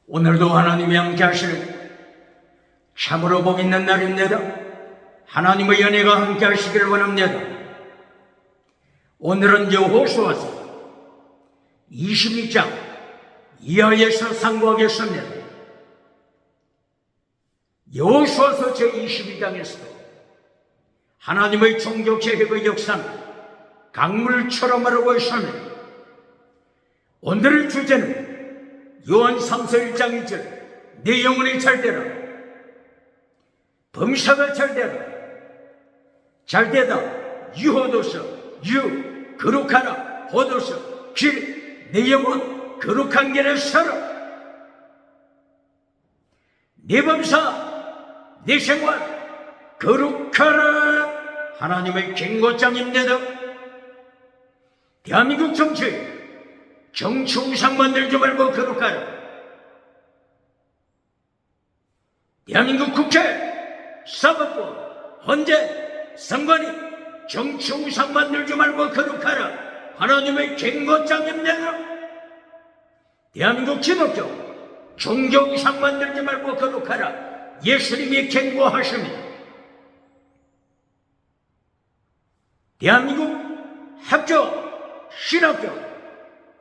오늘도 하나님이 함께 하시는 참으로 복 있는 날입니다. 하나님의 은혜가 함께 하시기를 원합니다. 오늘은 여호수아서 22장 이하에서 상고하겠습니다. 여호수아서 제22장에서도 하나님의 종교 개혁의 역사는 강물처럼 흐르고 있습니다. 오늘의 주제는 요한 3서 1장 2절 내 영혼이 잘되라, 범사가 잘되라, 잘되다 유호도서 유 거룩하라, 호도서 길 내 영혼 거룩한 길에 살아. 내 범사 내 생활 거룩하라. 하나님의 경고장입니다. 대한민국 정치 우상 만들지 말고 거룩하라. 대한민국 국회, 사법부, 헌재, 선관위 정치 우상 만들지 말고 거룩하라. 하나님의 경고장입니다. 대한민국 기독교 종교 우상 만들지 말고 거룩하라. 예수님이 경고하십니다. 대한민국 학교, 신학교,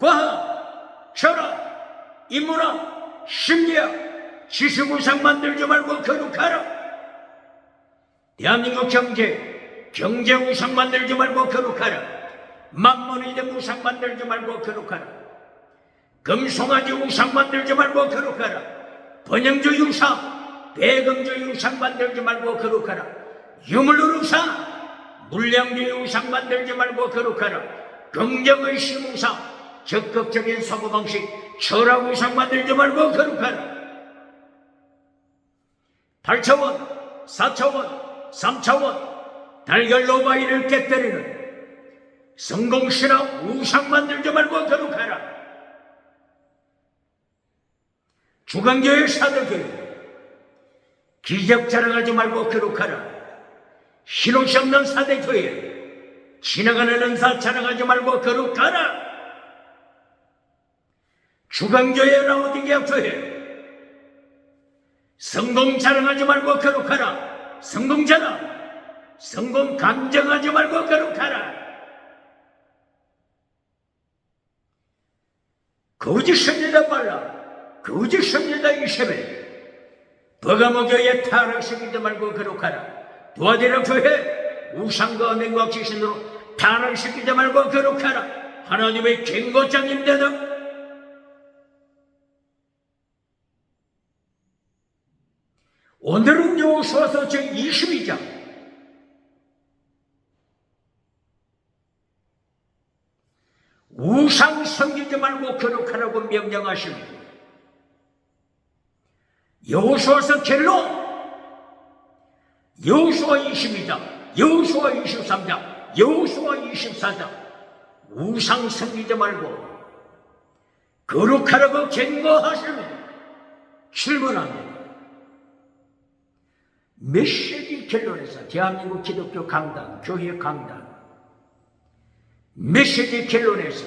과학, 철학, 인문학, 심리학, 지식우상 만들지 말고 거룩하라. 대한민국 경제 우상 만들지 말고 거룩하라. 만mon의 된 우상 만들지 말고 거룩하라. 금송아지 우상 만들지 말고 거룩하라. 번영주의 우상, 배금주의 우상 만들지 말고 거룩하라. 유물론 우상, 물량주의 우상 만들지 말고 거룩하라. 긍정의식 우상, 적극적인 사고방식, 철학 우상 만들지 말고 거룩하라. 8차원, 4차원, 3차원, 달걀 노바이를 깨뜨리는 성공신학 우상 만들지 말고 거룩하라. 주간교회 사도교회 기적 자랑하지 말고 거룩하라. 신호시 없는 사대교회 지나가는 은사 자랑하지 말고 거룩하라. 주간교회 라오디게아 교회 성공 자랑하지 말고 거룩하라. 성공 자랑, 성공 감정하지 말고 거룩하라. 거짓 선지자 발람, 거짓 선지자 이세벨, 버가모교회 타락시키지 말고 거룩하라. 도아디라 교회 우상과 맹과 귀신으로 타락시키지 말고 거룩하라. 하나님의 경고장입니다. 오늘은 여호수아서 제22장 우상 섬기지 말고 거룩하라고 명령하십니다. 여호수아서 결론, 여호수아 22장, 여호수아 23장, 여호수아 24장 우상 섬기지 말고 거룩하라고 경고하십니다. 질문합니다. 메시지 결론에서 대한민국 기독교 강단, 교회 강단 메시지 결론에서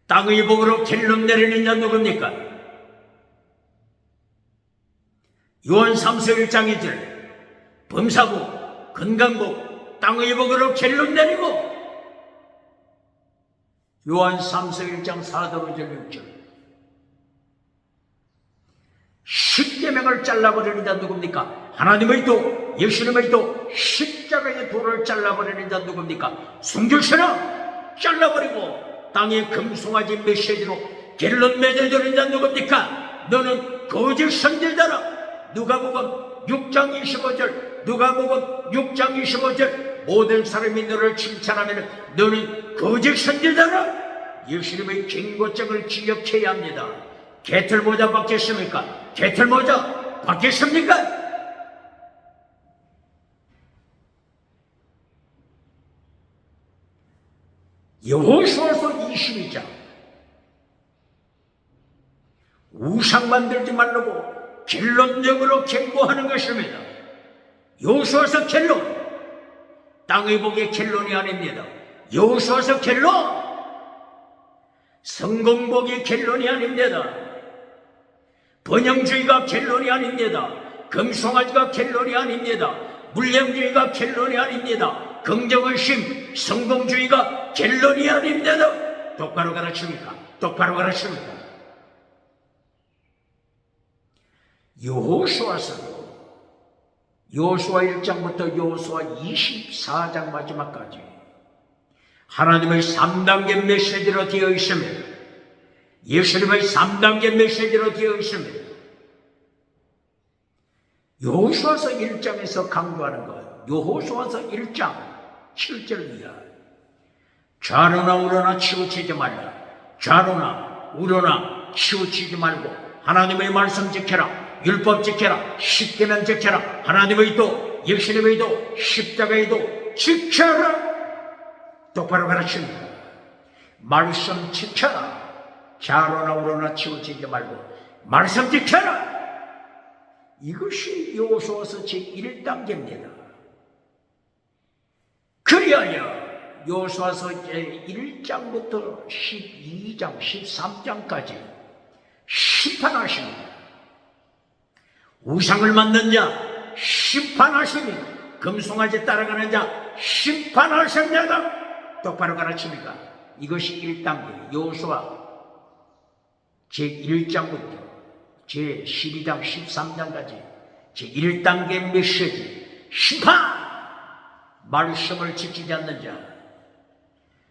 땅의 복으로 결론 내리는 자 누굽니까? 요한 3서 1장 2절 범사복, 건강복, 땅의 복으로 결론 내리고 요한 3서 1장 4절 5절 6절 십계명을 잘라버리는 자 누굽니까? 하나님의 도, 예수님의 도, 십자가의 도를 잘라버리는 자 누굽니까? 순교신앙 잘라버리고 땅에 금송아지 메시지로 결론 맺어주는 자 누굽니까? 너는 거짓 선지자라. 누가복음 6장 25절, 누가복음 6장 25절 모든 사람이 너를 칭찬하면 너는 거짓 선지자라. 예수님의 경고장을 기억해야 합니다. 개털모자 받겠습니까? 개털모자 받겠습니까? 여호수아서 22장 우상 만들지 말라고 결론적으로 경고하는 것입니다. 여호수아서 결론, 땅의 복의 결론이 아닙니다. 여호수아서 결론, 성공복의 결론이 아닙니다. 번영주의가 결론이 아닙니다. 금송아지가 결론이 아닙니다. 물량주의가 결론이 아닙니다. 긍정의심, 성공주의가 결론이 아닙니다. 똑바로 가르칩니까? 똑바로 가르칩니까? 여호수아서도 여호수아 1장부터 여호수아 24장 마지막까지 하나님의 3단계 메시지로 되어 있습니다. 예수님의 3단계 메시지로 되어 있습니다. 여호수아서 1장에서 강조하는 것, 여호수아서 1장 7절 이하. 좌로나 우로나 치우치지 말라. 좌로나 우로나 치우치지 말고 하나님의 말씀 지켜라. 율법 지켜라. 십계명 지켜라. 하나님의 도, 예수님의 도, 십자가의 도 지켜라. 똑바로 가르칩니다. 말씀 지켜라. 좌로나 우로나 치우치지 말고 말씀 지켜라. 이것이 여호수아서 제1단계입니다. 그리하여 여호수아서 제1장부터 12장, 13장까지 심판하십니다. 우상을 만든 자 심판하십니다. 금송아지 따라가는 자 심판하십니다. 똑바로 가르칩니까? 이것이 1단계 여호수아 제1장부터 제12장 13장까지 제1단계 메시지 심판. 말씀을 지키지 않는 자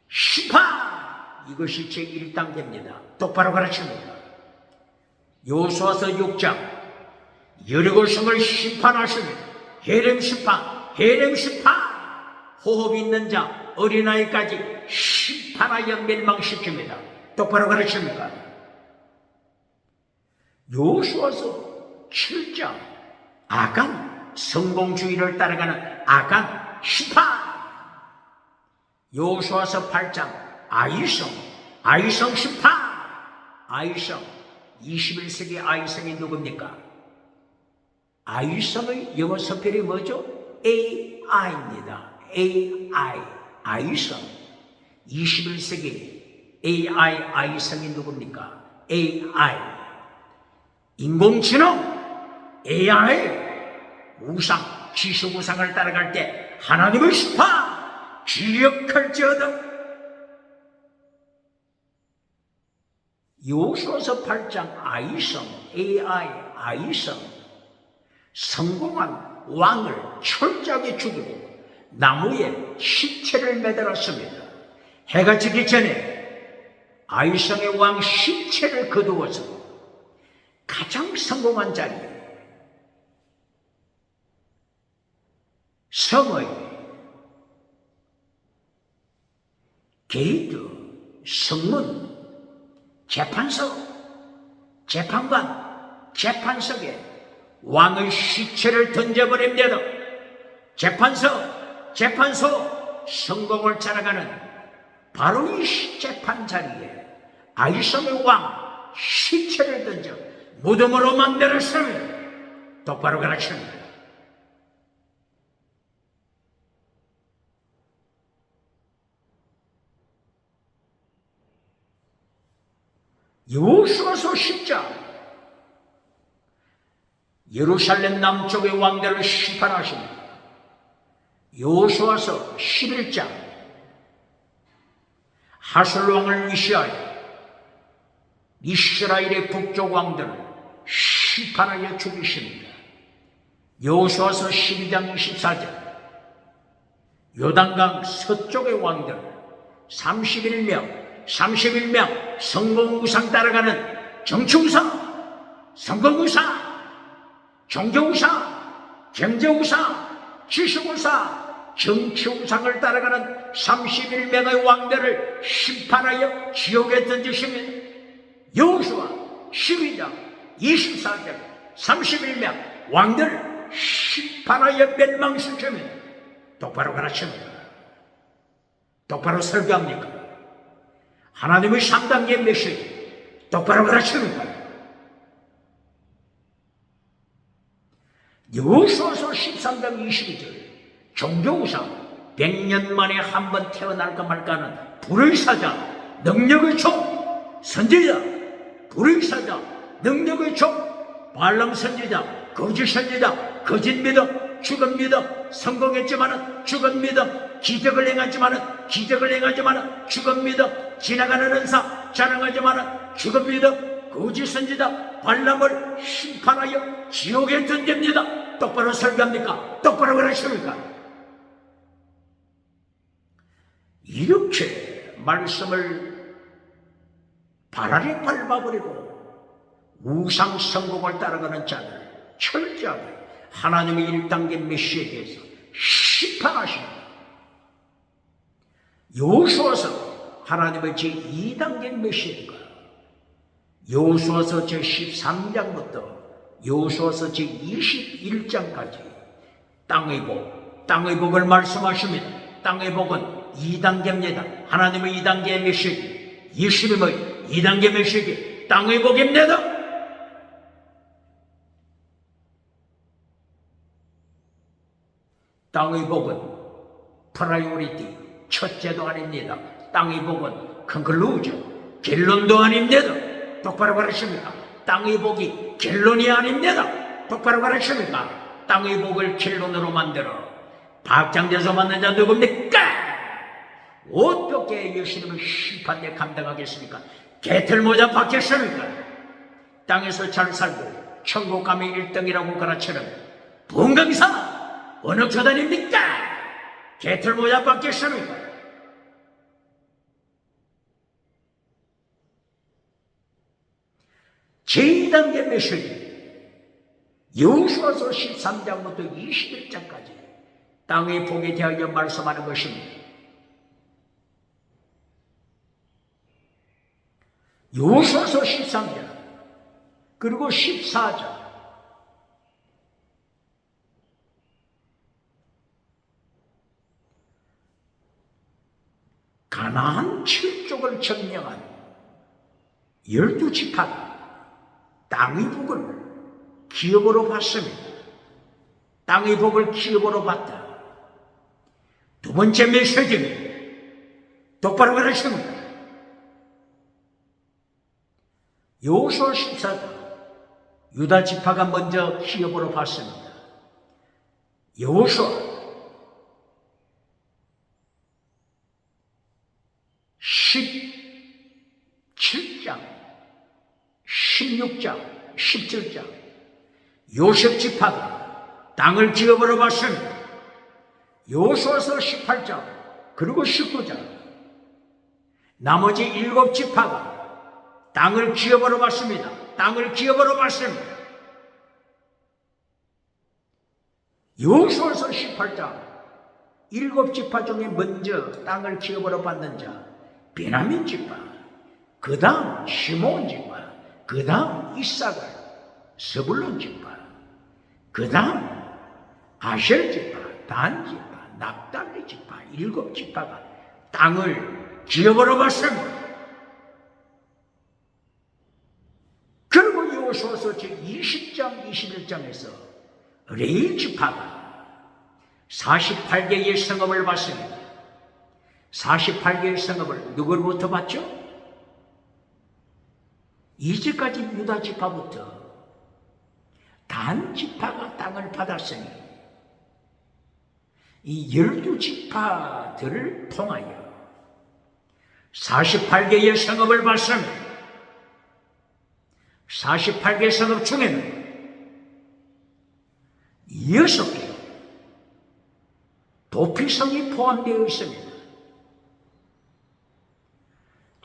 심판. 이것이 제1단계입니다. 똑바로 가르칩니다. 여호수아서 6장 여리고성을 심판하십니다. 헤렘 심판, 헤렘 심판. 호흡 있는 자 어린아이까지 심판하여 멸망시킵니다. 똑바로 가르칩니까? 여호수아서 7장 아간, 성공주의를 따라가는 아간 심판. 여호수아서 8장 아이성 심판. 아이성 21세기 아이성이 누굽니까? 아이성의 영어 스펠이 뭐죠? AI입니다. AI 아이성 21세기 AI 아이성이 누굽니까? AI 인공지능 AI 우상 지수우상을 따라갈 때 하나님의 심판 기억할지어다. 여호수아서 8장 아이성 AI 아이성 성공한 왕을 철저하게 죽이고 나무에 시체를 매달았습니다. 해가 지기 전에 아이성의 왕 시체를 거두어서 가장 성공한 자리에 성의 게이트, 성문, 재판석, 재판관, 재판석에 왕의 시체를 던져버립니다. 재판소, 성공을 찾아가는 바로 이 재판 자리에 아이성의 왕 시체를 던져 무덤으로 만들었습니다. 똑바로 가르칩니다. 여호수아서 10장 예루살렘 남쪽의 왕들을 심판하십니다. 여호수아서 11장 하솔 왕을 위시하여 이스라엘의 북쪽 왕들을 심판하여 죽이십니다. 여호수아서 12장 24절 요단강 서쪽의 왕들 31명 성공우상 따라가는 정치우상, 성공우상, 종교우상, 경제우상, 지식우상, 정치우상을 따라가는 31명의 왕들을 심판하여 지옥에 던지십니다. 여호수아 12장 24절 31명 왕들을 심판하여 멸망시킵니다. 똑바로 가르칩니다. 똑바로 설교합니까? 하나님의 3단계 메시지 똑바로 가르칩니다. 여호수아서 13장 22절 종교우상 100년 만에 한 번 태어날까 말까는 불의 사자 능력의 종 선지자 불의 사자 능력의 종 발람 선지자, 거짓 선지자, 거짓 믿음, 죽은 믿음, 성공했지만은 죽은 믿음, 기적을 행하지만은 기적을 행하지만은 죽은 믿음, 지나가는 은사 자랑하지만은 죽은 믿음, 거짓 선지자 발람을 심판하여 지옥에 던집니다. 똑바로 설교합니까? 똑바로 그러십니까? 이렇게 말씀을 발알에 밟아버리고 우상 성공을 따라가는 자들 철저하게 하나님의 1단계 메시지에 대해서 심판하십니다. 여호수아서 하나님의 제2단계 메시지가 여호수아서 제13장부터 여호수아서 제21장까지 땅의 복, 땅의 복을 말씀하십니다. 땅의 복은 2단계입니다. 하나님의 2단계 메시지, 예수님의 2단계 메시지, 땅의 복입니다. 땅의 복은 프라이오리티, 첫째도 아닙니다. 땅의 복은 컨클루전, 결론도 아닙니다. 똑바로 가르칩니까? 땅의 복이 결론이 아닙니다. 똑바로 가르칩니까? 땅의 복을 결론으로 만들어 박장대소 만난 자 누굽니까? 어떻게 예수님의 심판에 감당하겠습니까? 개털모자 받겠습니까? 땅에서 잘 살고 천국 가면 1등이라고 가르치는 bun강사 어느 교단입니까? 개털모자 받겠습니까? 제2단계 메시지 여호수아서 13장부터 21장까지 땅의 복에 대하여 말씀하는 것입니다. 여호수아서 13장 그리고 14장 가나안 7족을 점령한 12지파가 땅의 복을 기업으로 받습니다. 땅의 복을 기업으로 받다. 두 번째 메시지는 똑바로 가르칩니다. 여호수아 14장 유다 지파가 먼저 기업으로 받습니다. 여호수아 17장 16장 17장 요셉 지파가 땅을 기업으로 받습니다. 여호수아서 18장 그리고 19장 나머지 7지파가 땅을 기업으로 받습니다. 땅을 기업으로 받습니다. 여호수아서 18장 7지파 중에 먼저 땅을 기업으로 받는 자 베냐민 지파, 그 다음 시몬 지파, 그 다음 이사갈 스불론 지파, 그 다음 아셀 지파, 단 지파, 납달리 지파 7지파가 땅을 기업으로 받습니다. 그리고 여호수아서 제20장 21장에서 레위 지파가 48개의 성읍을 받습니다. 48개의 성읍을 누구로부터 받죠? 이제까지 유다 지파부터 단 지파가 땅을 받았으니 이 12지파들을 통하여 48개의 성읍을 받습니다. 48개 성읍 중에는 6개 도피성이 포함되어 있습니다.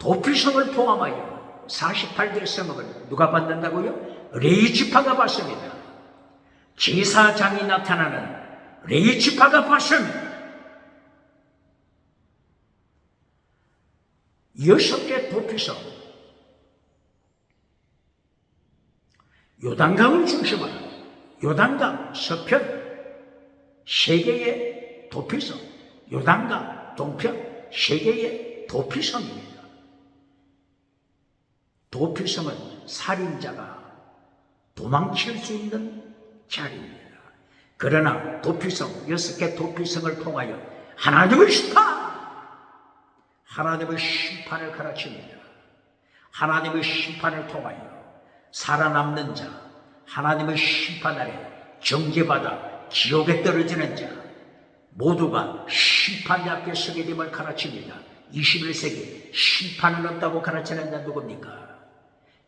도피성을 포함하여 48개 성읍을 누가 받는다고요? 레위 지파가 받습니다. 제사장이 나타나는 레위 지파가 받습니다. 6개 도피성 요단강을 중심으로 요단강 서편 3개의 도피성 요단강 동편 3개의 도피성입니다. 도피성은 살인자가 도망칠 수 있는 자리입니다. 그러나 도피성 6개 도피성을 통하여 하나님의 심판을 가르칩니다. 하나님의 심판을 통하여 살아남는 자, 하나님의 심판 아래 정죄받아 지옥에 떨어지는 자 모두가 심판대 앞에 서게 됨을 가르칩니다. 21세기 심판은 없다고 가르치는 자 누굽니까?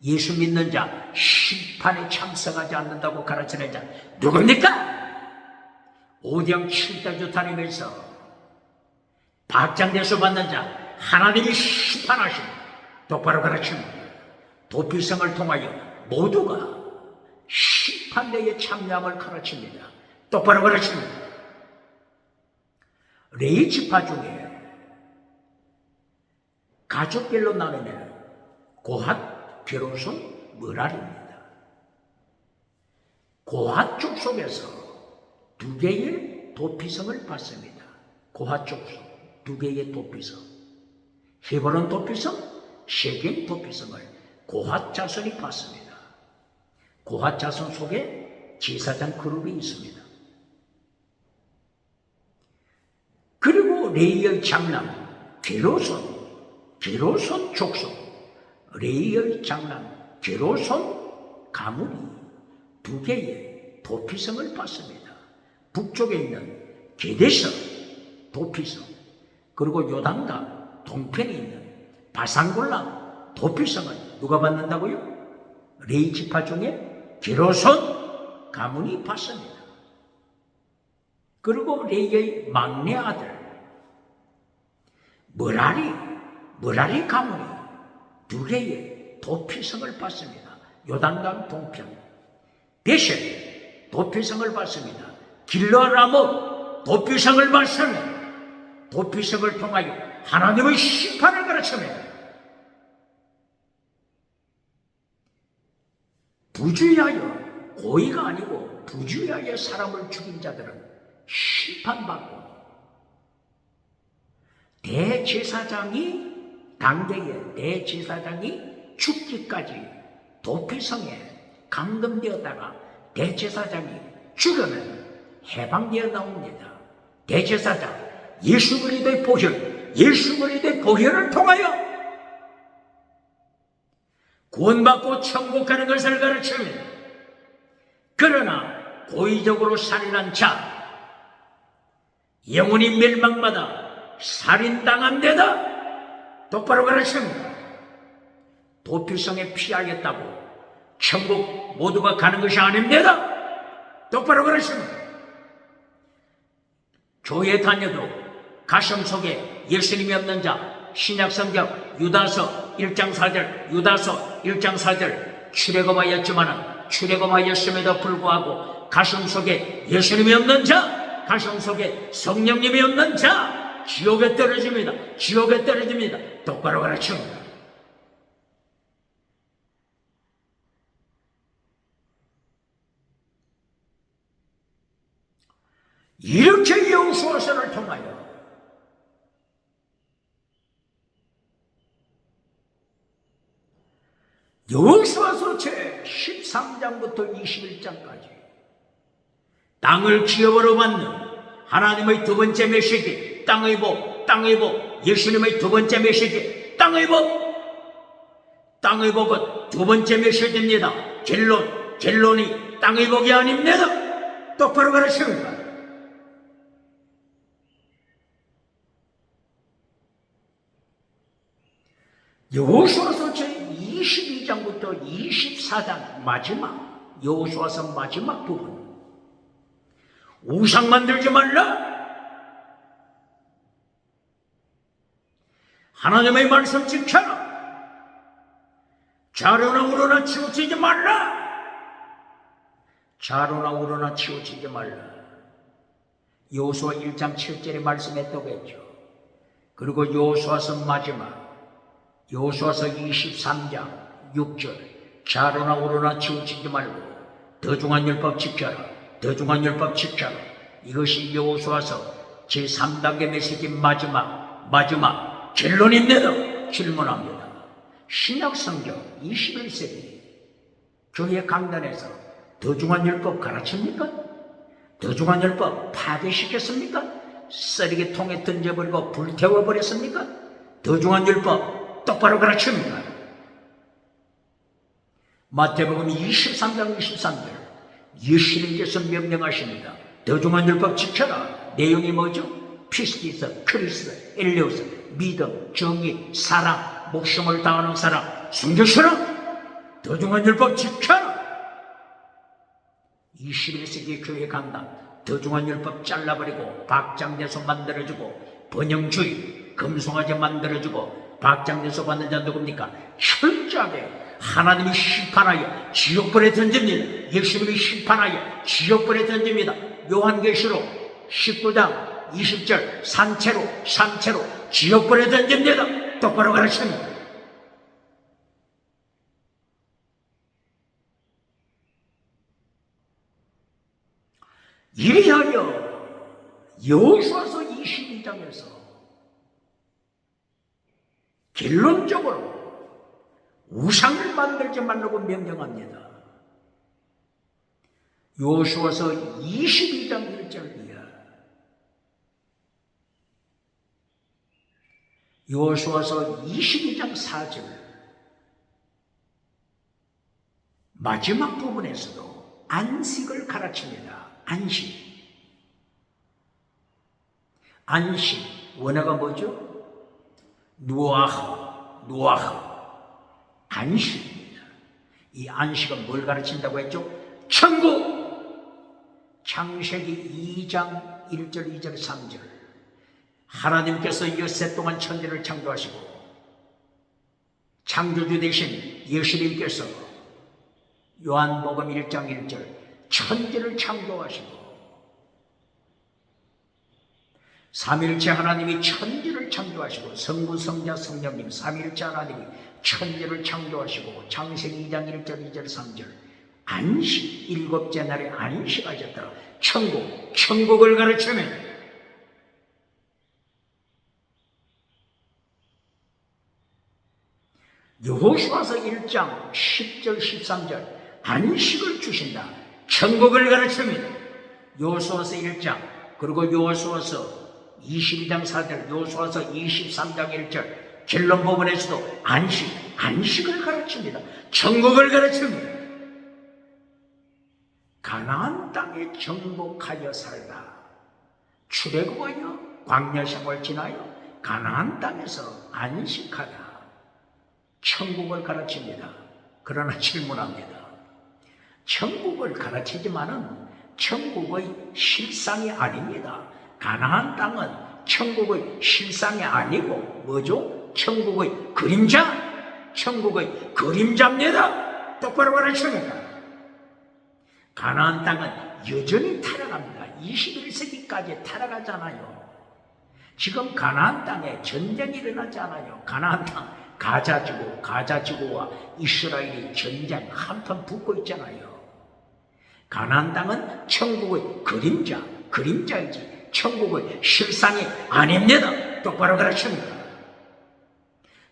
예수 믿는 자 심판에 참석하지 않는다고 가르치는 자 누굽니까? 오병 7대주 다니면서 박장대소 받는 자 하나님이 심판하십니다. 똑바로 가르칩니다. 도피성을 통하여 모두가 심판대에 참여함을 가르칩니다. 똑바로 가르칩니다. 레위 지파 중에 가족별로 나누면 고핫, 게르손, 므랄입니다. 고핫 족속에서 두 개의 도피성을 받습니다. 고핫 족속 두 개의 도피성, 헤브론 도피성, 셰겜 도피성을 고핫 자손이 받습니다. 고핫 자손 속에 제사장 그룹이 있습니다. 그리고 레위의 장남 게르손 족속, 레위의 장남 게르손 가문이 두 개의 도피성을 받습니다. 북쪽에 있는 게데서 도피성, 그리고 요단강 동편에 있는 바산골라 도피성은 누가 받는다고요? 레위 지파 중에 게르손 가문이 받습니다. 그리고 레위의 막내 아들 므랄이 가문이 두 개의 도피성을 받습니다. 요단강 동편 베셀 도피성을 받습니다. 길르라못 도피성을 받습니다. 도피성을 통하여 하나님의 심판을 가르칩니다. 부주의하여, 고의가 아니고 부주의하여 사람을 죽인 자들은 심판받고, 당대의 대제사장이 죽기까지 도피성에 감금되었다가 대제사장이 죽으면 해방되어 나옵니다. 대제사장 예수 그리스도의 보혈을 통하여 구원받고 천국 가는 것을 가르칩니다. 그러나 고의적으로 살인한 자, 영혼이 멸망받아 살인당한 데다 똑바로 가르칩니다. 도피성에 피하겠다고 천국 모두가 가는 것이 아닙니다. 똑바로 가르칩니다. 교회 다녀도 가슴 속에 예수님이 없는 자, 신약성경 유다서 1장 4절 출애굽하였음에도 불구하고 가슴 속에 예수님이 없는 자, 가슴 속에 성령님이 없는 자 지옥에 떨어집니다. 똑바로 가르칩니다. 이렇게 여호수아서를 통하여 여호수아서 제 13장부터 21장까지 땅을 기업으로 받는 하나님의 두 번째 메시지, 땅의 복, 예수님의 두 번째 메시지, 땅의 복은 두 번째 메시지입니다. 결론이 땅의 복이 아닙니다. 똑바로 가르칩니다. 여호수아서 제22장부터 24장 여호수아서 마지막 부분, 우상 만들지 말라, 하나님의 말씀 지켜라, 좌로나 우로나 치우치지 말라. 여호수아 1장 7절의 말씀에 또겠죠. 그리고 여호수아서 마지막 여호수아서 23장 6절, 좌로나 우로나 치우치지 말고 더중한 율법 지켜라. 이것이 여호수아서 제3단계 메시지 마지막 결론입니다. 질문합니다. 신약성경 21세기 교회 강단에서 더중한 율법 가르칩니까? 더중한 율법 파괴시켰습니까? 쓰레기통에 던져버리고 불태워버렸습니까? 더중한 율법 똑바로 가르칩니다. 마태복음 23장 23절 예수님께서 명령하십니다. 더중한 율법 지켜라. 내용이 뭐죠? 피스티스, 크리스, 엘레오스, 믿음, 정의, 사랑, 목숨을 다하는 사랑, 숨겨서라. 더중한 율법 지켜라. 21세기 교회 강단, 더중한 율법 잘라버리고 박장대소 만들어주고 번영주의, 금송아지 만들어주고 박장대소 받는 자 누굽니까? 철저하게 하나님이 심판하여 지옥불에 던집니다. 예수님이 심판하여 지옥불에 던집니다. 요한계시록 19장 20절 산채로 지옥불에 던집니다. 똑바로 가르칩니다. 이리하여 여호수아서 22장에서 결론적으로 우상을 만들지 말라고 명령합니다. 여호수아서 22장 1절 이하, 여호수아서 22장 4절 마지막 부분에서도 안식을 가르칩니다. 안식 원어가 뭐죠? 누아흐 안식입니다. 이 안식은 뭘 가르친다고 했죠? 천국. 창세기 2장 1절 2절 3절 하나님께서 엿새 동안 천지를 창조하시고 창조주 되신 예수님께서 요한복음 1장 1절 천지를 창조하시고 삼일체 하나님이 천지를 창조하시고 성부 성자 성령님 삼일체 하나님이 천지를 창조하시고 창세기 2장 1절 2절 3절 안식 일곱째 날에 안식하셨다. 천국을 가르치면 여호수아서 1장 10절 13절 안식을 주신다. 천국을 가르칩니다. 여호수아서 1장 그리고 여호수아서 22장 4절 여호수아서 23장 1절 결론 부분에서도 안식을 가르칩니다. 천국을 가르칩니다. 가나안 땅에 정복하여 살다. 출애굽하여 광야 생활 지나여 가나안 땅에서 안식하다. 천국을 가르칩니다. 그러나 질문합니다. 천국을 가르치지만은 천국의 실상이 아닙니다. 가나안 땅은 천국의 실상이 아니고 뭐죠? 천국의 그림자입니다. 똑바로 가르칩니다. 가나안 땅은 여전히 타락합니다. 21세기까지 타락하잖아요. 지금 가나안 땅에 전쟁이 일어나지 않아요. 가나안 땅 가자지구와 이스라엘이 전쟁 한판 붙고 있잖아요. 가나안 땅은 천국의 그림자이지 천국의 실상이 아닙니다. 똑바로 가르칩니다.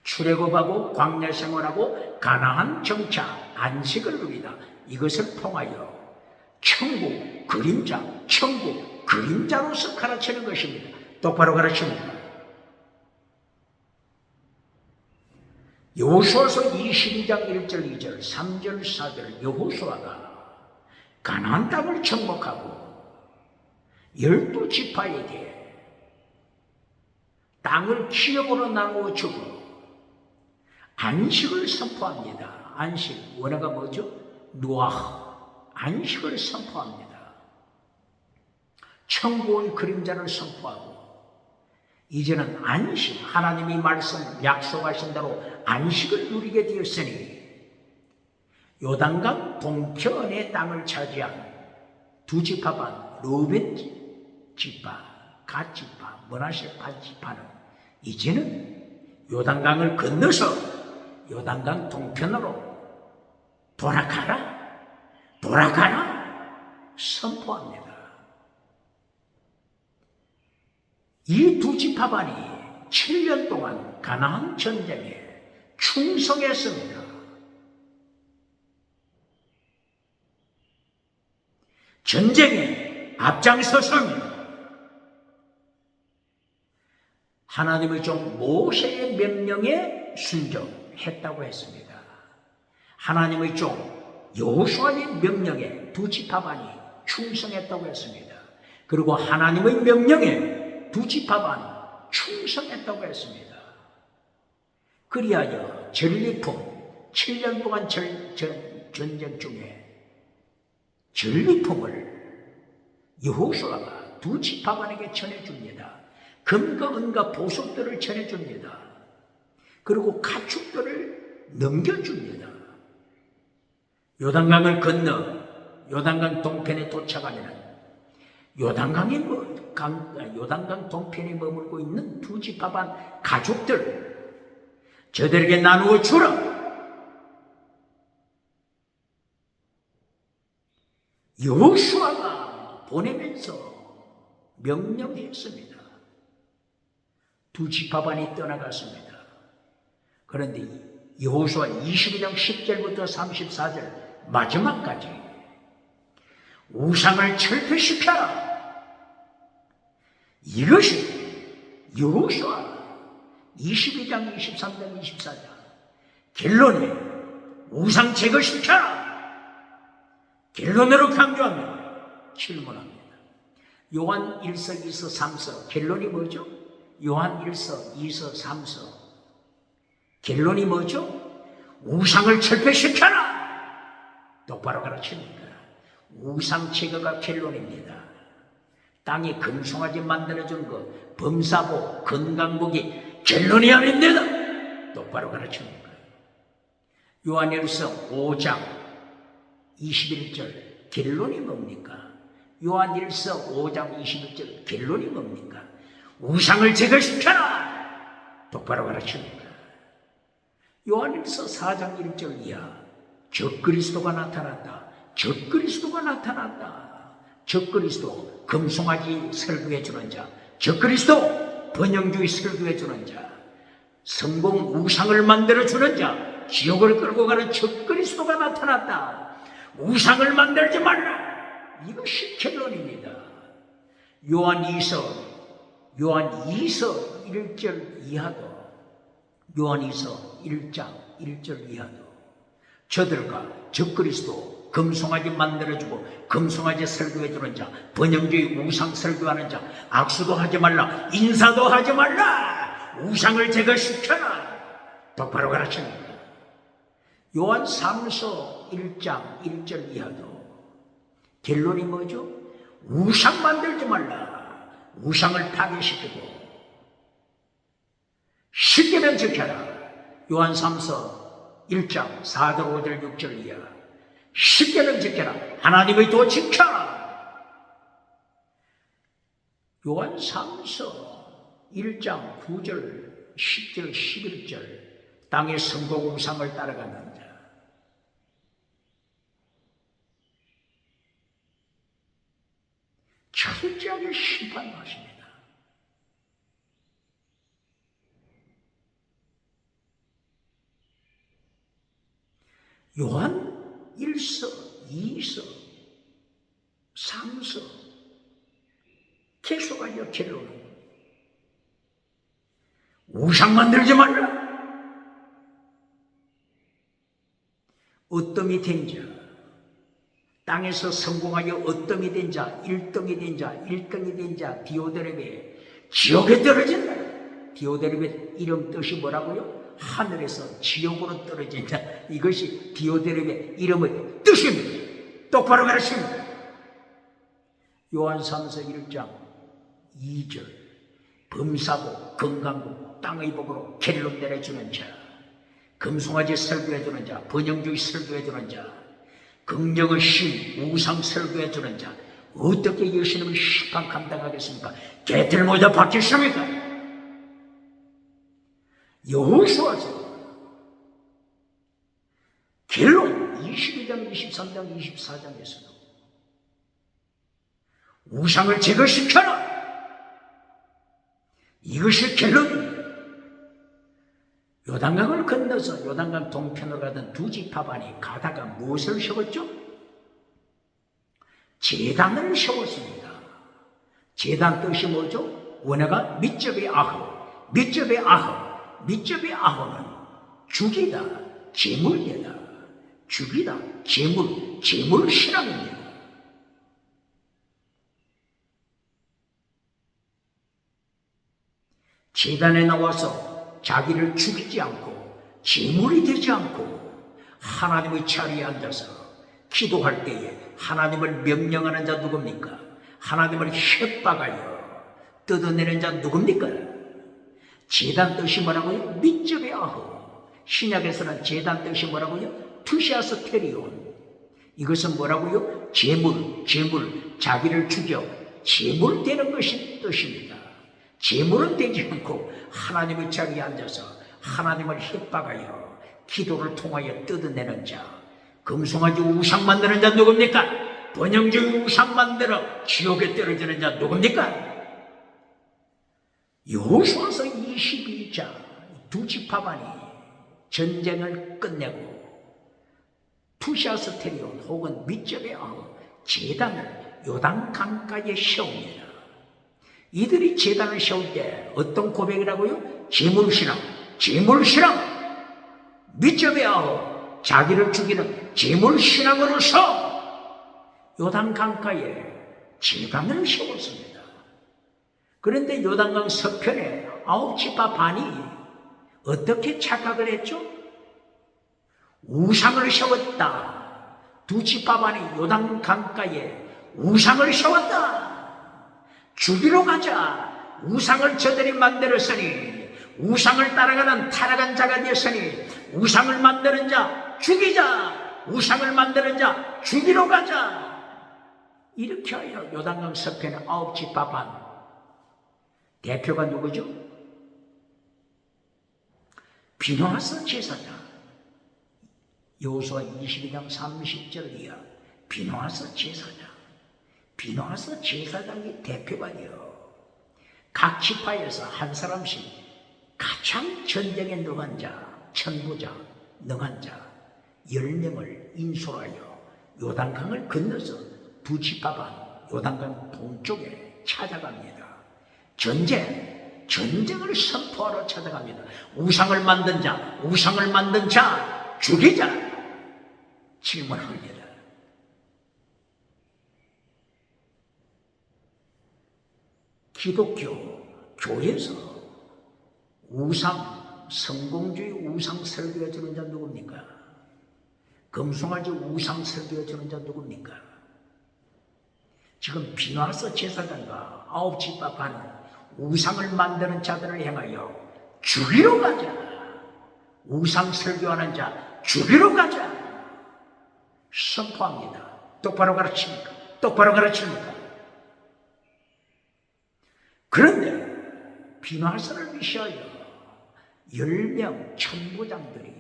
출애굽하고 광야 생활하고 가나안 정착 안식을 누리다. 이것을 통하여 천국 그림자로서 가르치는 것입니다. 똑바로 가르칩니다. 여호수아서 22장 1절 2절 3절 4절 여호수아가 가나안 땅을 정복하고 12지파에게 땅을 기업으로 나누어 주고 안식을 선포합니다. 안식 원어가 뭐죠? 누아흐 안식을 선포합니다. 천국의 그림자를 선포하고 이제는 안식 하나님이 말씀 약속하신 대로 안식을 누리게 되었으니 요단강 동편의 땅을 차지한 두 지파 반 르우벤 지파, 갓 지파, 므낫세 반 지파는 이제는 요단강을 건너서 요단강 동편으로 돌아가라 선포합니다. 이 두 지파반이 7년 동안 가나안 전쟁에 충성했습니다. 전쟁에 앞장섰습니다. 하나님의 종 모세의 명령에 순종했다고 했습니다. 하나님의 종 여호수아의 명령에 두 지파반이 충성했다고 했습니다. 그리고 하나님의 명령에 두 지파반이 충성했다고 했습니다. 그리하여 전리품 7년 동안 전쟁 중에 전리품을 여호수아가 두 지파반에게 전해줍니다. 금과 은과 보석들을 전해줍니다. 그리고 가축들을 넘겨줍니다. 요단강을 건너 요단강 동편에 도착하면 요단강 동편에 머물고 있는 두 지파반 가족들 저들에게 나누어 주라. 여호수아가 보내면서 명령했습니다. 두 지파반이 떠나갔습니다. 그런데 여호수아 22장 10절부터 34절 마지막까지 우상을 철폐시켜라. 이것이 여호수아 22장 23장 24장 결론이 우상 제거시켜라. 결론으로 강조합니다. 질문합니다. 요한 1서 2서 3서 결론이 뭐죠? 요한 1서 2서 3서 결론이 뭐죠? 우상을 철폐시켜라. 똑바로 가르칩니다. 우상 제거가 결론입니다. 땅에 금송아지 만들어준 거 범사보 건강복이 결론이 아닙니다. 똑바로 가르칩니다. 요한일서 5장 21절 결론이 뭡니까? 요한일서 5장 21절 결론이 뭡니까? 우상을 제거시켜라. 똑바로 가르칩니다. 요한일서 4장 1절 이하 적그리스도가 나타났다. 적그리스도가 나타났다. 적그리스도 금송아지 설교해 주는 자, 적그리스도 번영주의 설교해 주는 자, 성공 우상을 만들어 주는 자, 지옥을 끌고 가는 적그리스도가 나타났다. 우상을 만들지 말라. 이것이 결론입니다. 요한 2서 1절 이하도 요한이서 1장 1절 이하도 저들과 적그리스도 금송아지 만들어주고 금송아지 설교해주는 자, 번영주의 우상 설교하는 자, 악수도 하지 말라, 인사도 하지 말라, 우상을 제거시켜라. 똑바로 가르칩니다. 요한 3서 1장 1절 이하도 결론이 뭐죠? 우상 만들지 말라. 우상을 파괴시키고 십계명 지켜라. 요한 3서 1장 4절 5절 6절 이하 십계명 지켜라. 하나님의 도 지켜라. 요한 3서 1장 9절 10절 11절 땅의 성공 우상을 따라가는 자, 철저하게 심판하십니다. 요한 1서, 2서, 3서 계속하여 결론은 우상 만들지 말라. 어떠미 된 자, 땅에서 성공하여 어떠미 된 자, 1등이 된 자, 1등이 된 자, 디오데렙에 지옥에 떨어진다. 디오데렙의 이름 뜻이 뭐라고요? 하늘에서 지옥으로 떨어진다. 이것이 디오데렙의 이름의 뜻입니다. 똑바로 가르칩니다. 요한 3서 1장 2절 범사복 건강복 땅의 복으로 결론 내려주는 자, 금송아지 설교해주는 자, 번영주의 설교해주는 자, 긍정의 신 우상 설교해주는 자, 어떻게 예수님의 심판 감당하겠습니까? 개들 모두 박히십니까? 여호수아서 결론 22장, 23장, 24장에서도 우상을 제거시켜라. 이것이 결론입니다. 요단강을 건너서 요단강 동편으로 가던 두 지파반이 가다가 무엇을 세웠죠? 제단을 세웠습니다. 제단 뜻이 뭐죠? 원어가 밑접의 아호, 밑접의 아호. 밑접의 아호는 죽이다, 제물되다. 죽이다, 재물신앙입니다. 제단에 나와서 자기를 죽이지 않고 재물이 되지 않고 하나님의 자리에 앉아서 기도할 때에 하나님을 명령하는 자 누굽니까? 하나님을 협박하여 뜯어내는 자 누굽니까? 제단 뜻이 뭐라고요? 밑접에아호. 신약에서는 제단 뜻이 뭐라고요? 투시아스테리온. 이것은 뭐라고요? 재물, 자기를 죽여 재물 되는 것이 뜻입니다. 재물은 되지 않고 하나님의 자리에 앉아서 하나님을 협박하여 기도를 통하여 뜯어내는 자, 금송아지 우상 만드는 자 누굽니까? 번영주의 우상 만들어 지옥에 떨어지는 자 누굽니까? 여호수아서 22장 두 지파반이 전쟁을 끝내고 투시아스테리온 혹은 밑접에아호 제단을 요단 강가에 세웁니다. 이들이 제단을 세울 때 어떤 고백이라고요? 재물신앙, 밑접에아호 자기를 죽이는 재물신앙으로서 요단 강가에 제단을 세웠습니다. 그런데 요단강 서편에 9지파 반이 어떻게 착각을 했죠? 우상을 세웠다. 2지파 반이 요단 강가에 우상을 세웠다. 죽이러 가자. 우상을 저들이 만들었으니, 우상을 따라가는 타락한 자가 되었으니 우상을 만드는 자 죽이자. 우상을 만드는 자 죽이러 가자. 이렇게 하여 요단강 서편의 9지파 반 대표가 누구죠? 비누아스 제사장. 여호수아 22장 30절 이하 비누아스 제사장. 비누아스 제사장이 대표가 되어 각 지파에서 한 사람씩 가장 전쟁에 능한 자, 천부자, 능한 자 10명을 인솔하여 요단강을 건너서 2지파 반 요단강 동쪽에 찾아갑니다. 전쟁을 선포하러 찾아갑니다. 우상을 만든 자 죽이자. 질문합니다. 기독교 교회에서 성공주의 우상 설교해 주는 자 누굽니까? 금송아지 우상 설교해 주는 자 누굽니까? 지금 비누아스 제사장과 9지파 반은 우상을 만드는 자들을 향하여 죽이러 가자. 우상 설교하는 자 죽이러 가자. 선포합니다. 똑바로 가르칩니까? 그런데 비누아스를 위시하여 10명 천부장들이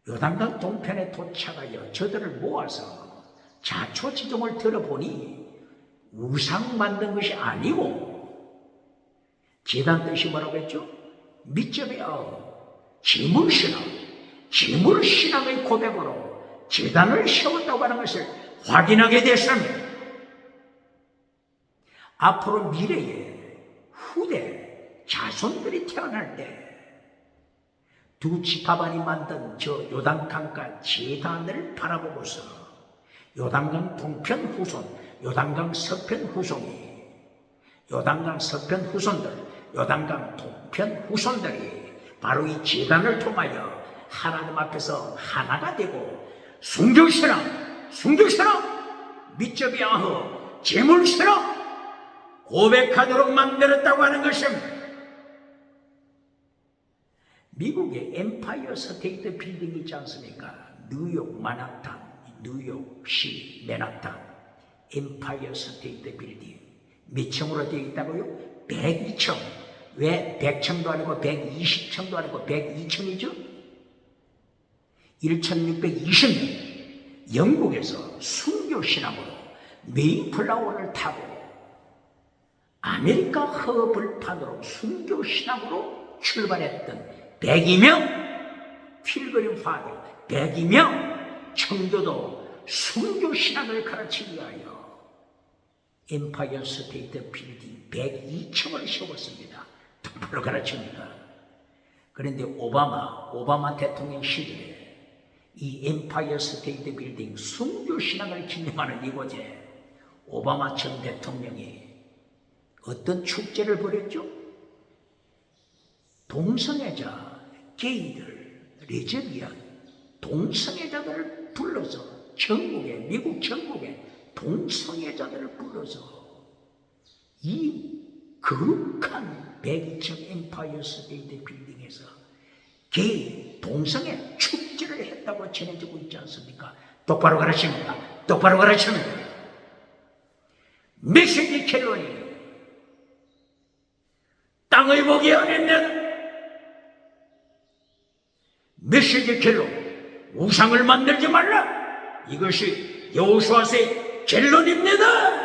요단강 동편에 도착하여 저들을 모아서 자초지종을 들어보니 우상 만든 것이 아니고 제단 뜻이 뭐라고 했죠? 밑접에아호 재물신앙의 고백으로 제단을 세웠다고 하는 것을 확인하게 됐습니다. 앞으로 미래에 후대 자손들이 태어날 때 2지파반이 만든 저 요단강가 제단을 바라보고서 요단강 동편 후손, 요단강 서편 후손이 요단강 서편 후손들, 요단강 동편 후손들이 바로 이 제단을 통하여 하나님 앞에서 하나가 되고 순교신앙, 밑접에아호 재물신앙 고백하도록 만들었다고 하는 것입니다. 미국의 엠파이어 스테이트 빌딩이 있지 않습니까? 뉴욕 만하탄, 뉴욕시 맨하탄 엠파이어 스테이트 빌딩 몇 층으로 되어 있다고요? 102층. 왜 100층도 아니고 120층도 아니고 102층이죠? 1620년 영국에서 순교신앙으로 메이플라워를 타고 아메리카 허블판으로 순교신앙으로 출발했던 102명 필그림 파도, 102명 청교도 순교신앙을 가르치기 위하여 엠파이어 스테이트 빌딩 102층을 세웠습니다. 똑바로 가르칩니다. 그런데 오바마 대통령 시절에 이 엠파이어 스테이트 빌딩 순교 신앙을 기념하는 이곳에 오바마 전 대통령이 어떤 축제를 벌였죠? 동성애자, 게이들, 레즈비언, 동성애자들을 불러서 미국 전국에 동성애자들을 불러서 이 거룩한 102층 엠파이어 스테이트 빌딩에서 게이, 동성애 축제를 했다고 전해지고 있지 않습니까? 똑바로 가르칩니다. 똑바로 가르칩니다. 메시지 켈런이 땅의 복이 아닙니다. 메시지 켈런 우상을 만들지 말라. 이것이 여호수아서의 결론입니다.